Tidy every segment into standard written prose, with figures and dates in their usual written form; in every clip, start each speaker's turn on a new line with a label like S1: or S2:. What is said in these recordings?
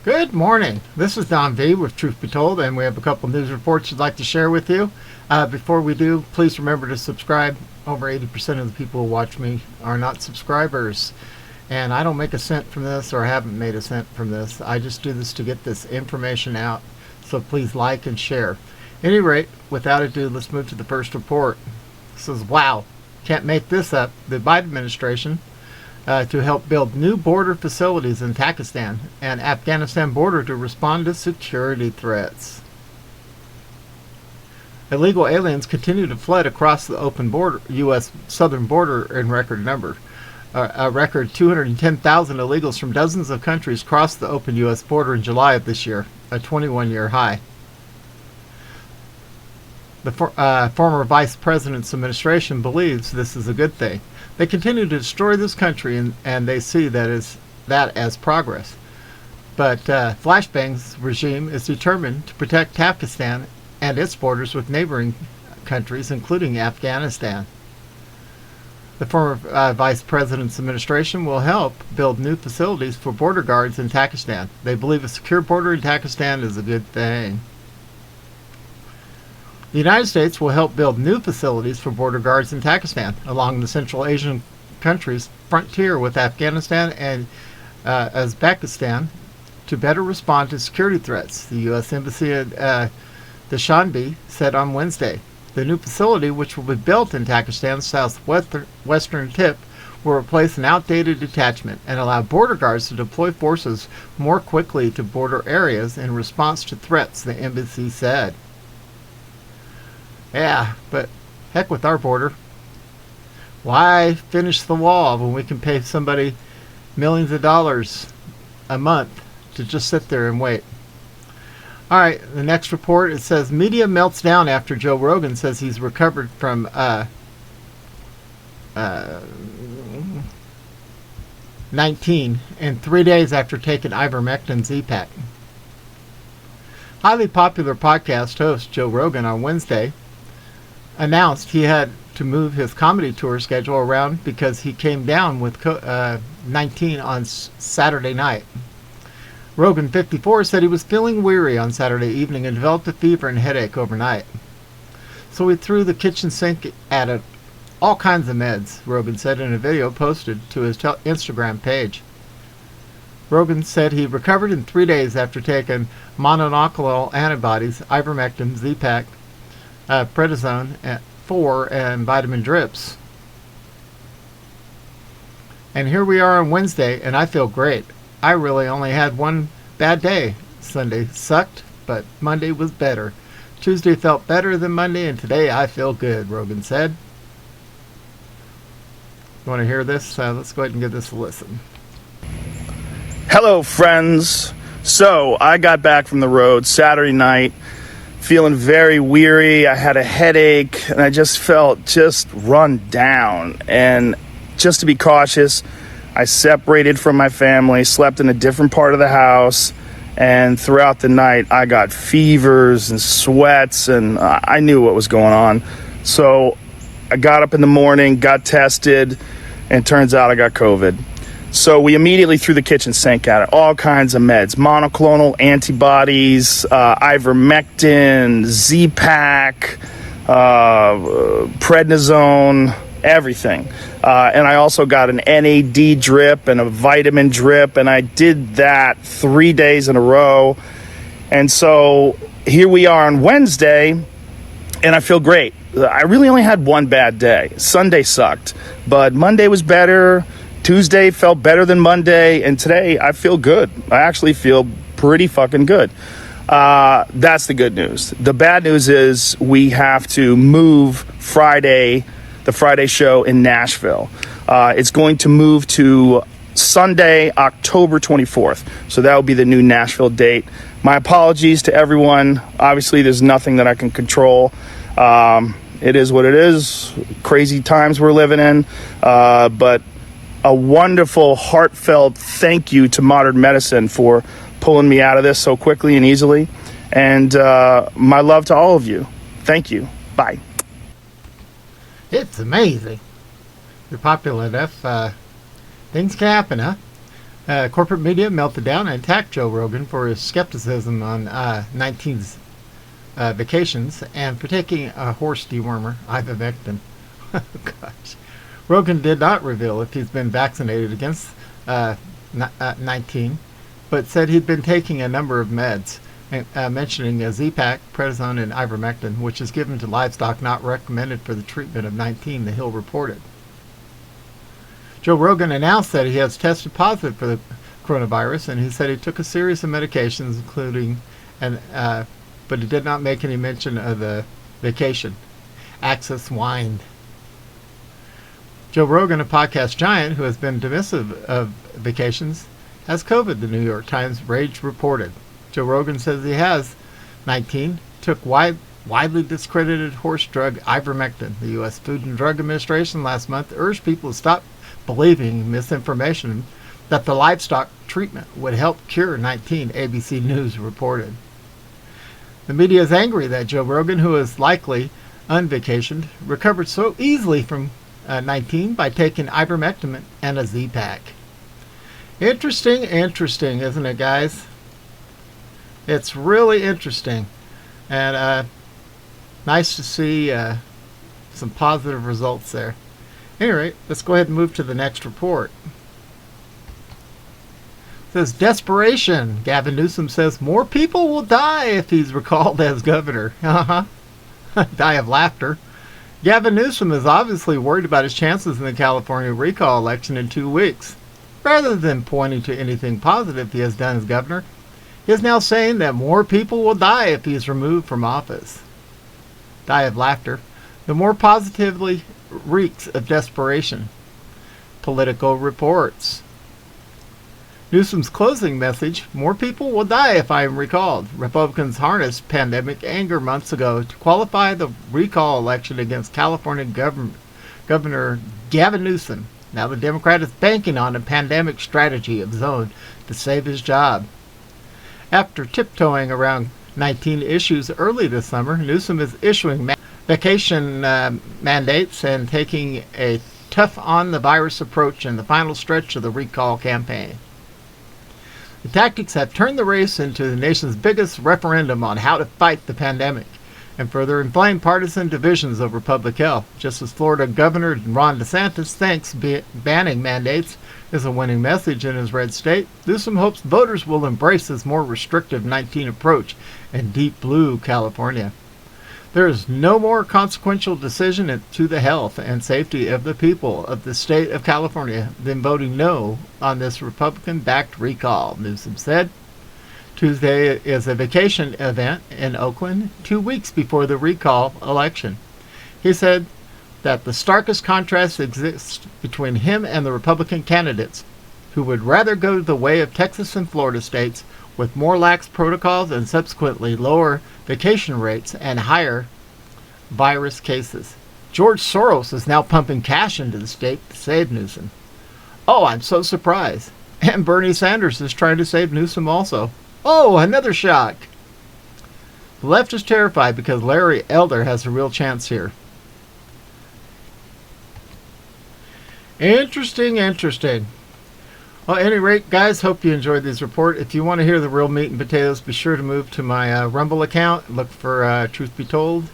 S1: Good morning. This is Don V with Truth Be Told, and we have a couple news reports I'd like to share with you. Before we do, please remember to subscribe. Over 80% of the people who watch me are not subscribers, and I don't make a cent from this, or haven't made a cent from this. I just do this to get this information out, so please like and share. At any rate, without ado, let's move to the first report. It says, wow, can't make this up. The Biden administration to help build new border facilities in Tajikistan and Afghanistan border to respond to security threats. Illegal aliens continue to flood across the open border, U.S. southern border in record number. A record 210,000 illegals from dozens of countries crossed the open U.S. border in July of this year, a 21-year high. The former vice president's administration believes this is a good thing. They continue to destroy this country, and they see that as progress. But Flashbang's regime is determined to protect Tajikistan and its borders with neighboring countries, including Afghanistan. The former vice president's administration will help build new facilities for border guards in Tajikistan. They believe a secure border in Tajikistan is a good thing. The United States will help build new facilities for border guards in Tajikistan along the Central Asian countries' frontier with Afghanistan and Uzbekistan to better respond to security threats, the U.S. Embassy at Dushanbe said on Wednesday. The new facility, which will be built in Tajikistan's southwestern tip, will replace an outdated detachment and allow border guards to deploy forces more quickly to border areas in response to threats, the embassy said. Yeah, but heck with our border. Why finish the wall when we can pay somebody millions of dollars a month to just sit there and wait? All right, the next report, it says media melts down after Joe Rogan says he's recovered from 19 in 3 days after taking ivermectin Z-Pack. Highly popular podcast host Joe Rogan on Wednesday announced he had to move his comedy tour schedule around because he came down with 19 on Saturday night. Rogan, 54, said he was feeling weary on Saturday evening and developed a fever and headache overnight. So he threw the kitchen sink at it. All kinds of meds, Rogan said in a video posted to his Instagram page. Rogan said he recovered in 3 days after taking monoclonal antibodies, ivermectin, Z-Pack, prednisone 4, and vitamin drips. And here we are on Wednesday, and I feel great. I really only had one bad day. Sunday sucked, but Monday was better. Tuesday felt better than Monday, and today I feel good, Rogan said. You want to hear this? Let's go ahead and give this a listen.
S2: Hello, friends. So, I got back from the road Saturday night, feeling very weary. I had a headache, and I just felt just run down. And just to be cautious, I separated from my family, slept in a different part of the house, and throughout the night, I got fevers and sweats, and I knew what was going on. So I got up in the morning, got tested, and turns out I got COVID. So we immediately threw the kitchen sink at it. All kinds of meds, monoclonal antibodies, ivermectin, Z-Pack, prednisone, everything. And I also got an NAD drip and a vitamin drip, and I did that 3 days in a row. And so here we are on Wednesday, and I feel great. I really only had one bad day. Sunday sucked, but Monday was better. Tuesday felt better than Monday, and today I feel good. I actually feel pretty fucking good. That's the good news. The bad news is we have to move the Friday show in Nashville. It's going to move to Sunday, October 24th. So that will be the new Nashville date. My apologies to everyone. Obviously, there's nothing that I can control. It is what it is. Crazy times we're living in. But a wonderful, heartfelt thank you to modern medicine for pulling me out of this so quickly and easily. And my love to all of you. Thank you. Bye.
S1: It's amazing. You're popular enough. Things can happen, huh? Corporate media melted down and attacked Joe Rogan for his skepticism on 19's vacations and for taking a horse dewormer, ivermectin. Gosh. Rogan did not reveal if he's been vaccinated against 19, but said he'd been taking a number of meds, mentioning a Z-Pak, prednisone, and ivermectin, which is given to livestock not recommended for the treatment of 19, the Hill reported. Joe Rogan announced that he has tested positive for the coronavirus, and he said he took a series of medications, including, but he did not make any mention of the vacation. Access whined. Joe Rogan, a podcast giant who has been dismissive of vacations, has COVID, the New York Times Rage reported. Joe Rogan says he has 19, took widely discredited horse drug ivermectin. The U.S. Food and Drug Administration last month urged people to stop believing misinformation that the livestock treatment would help cure 19, ABC News reported. The media is angry that Joe Rogan, who is likely unvacationed, recovered so easily from 19 by taking ivermectin and a Z-Pak. Interesting, isn't it, guys? It's really interesting. And nice to see some positive results there. Anyway, let's go ahead and move to the next report. It says, desperation. Gavin Newsom says more people will die if he's recalled as governor. Die of laughter. Gavin Newsom is obviously worried about his chances in the California recall election in 2 weeks. Rather than pointing to anything positive he has done as governor, he is now saying that more people will die if he is removed from office. Die of laughter. The more positively reeks of desperation. Political reports. Newsom's closing message, more people will die if I am recalled. Republicans harnessed pandemic anger months ago to qualify the recall election against California Governor Gavin Newsom. Now the Democrat is banking on a pandemic strategy of his own to save his job. After tiptoeing around 19 issues early this summer, Newsom is issuing vacation mandates and taking a tough on the virus approach in the final stretch of the recall campaign. The tactics have turned the race into the nation's biggest referendum on how to fight the pandemic and further inflame partisan divisions over public health. Just as Florida Governor Ron DeSantis thinks banning mandates is a winning message in his red state, Newsom hopes voters will embrace his more restrictive 19 approach in deep blue California. There is no more consequential decision to the health and safety of the people of the state of California than voting no on this Republican-backed recall, Newsom said. Tuesday is a vacation event in Oakland 2 weeks before the recall election. He said that the starkest contrast exists between him and the Republican candidates, who would rather go the way of Texas and Florida states with more lax protocols and subsequently lower vacation rates and higher virus cases. George Soros is now pumping cash into the state to save Newsom. Oh, I'm so surprised. And Bernie Sanders is trying to save Newsom also. Oh, another shock. The left is terrified because Larry Elder has a real chance here. Interesting. Well, at any rate, guys, hope you enjoyed this report. If you want to hear the real meat and potatoes, be sure to move to my Rumble account. Look for Truth Be Told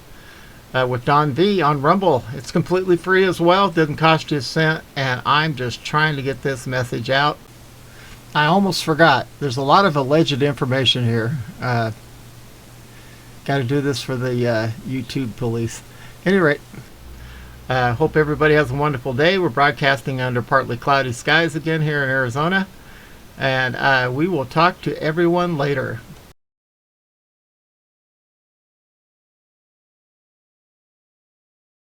S1: with Don V on Rumble. It's completely free as well. Doesn't cost you a cent. And I'm just trying to get this message out. I almost forgot. There's a lot of alleged information here. Got to do this for the YouTube police. At any rate, hope everybody has a wonderful day. We're broadcasting under partly cloudy skies again here in Arizona. And we will talk to everyone later.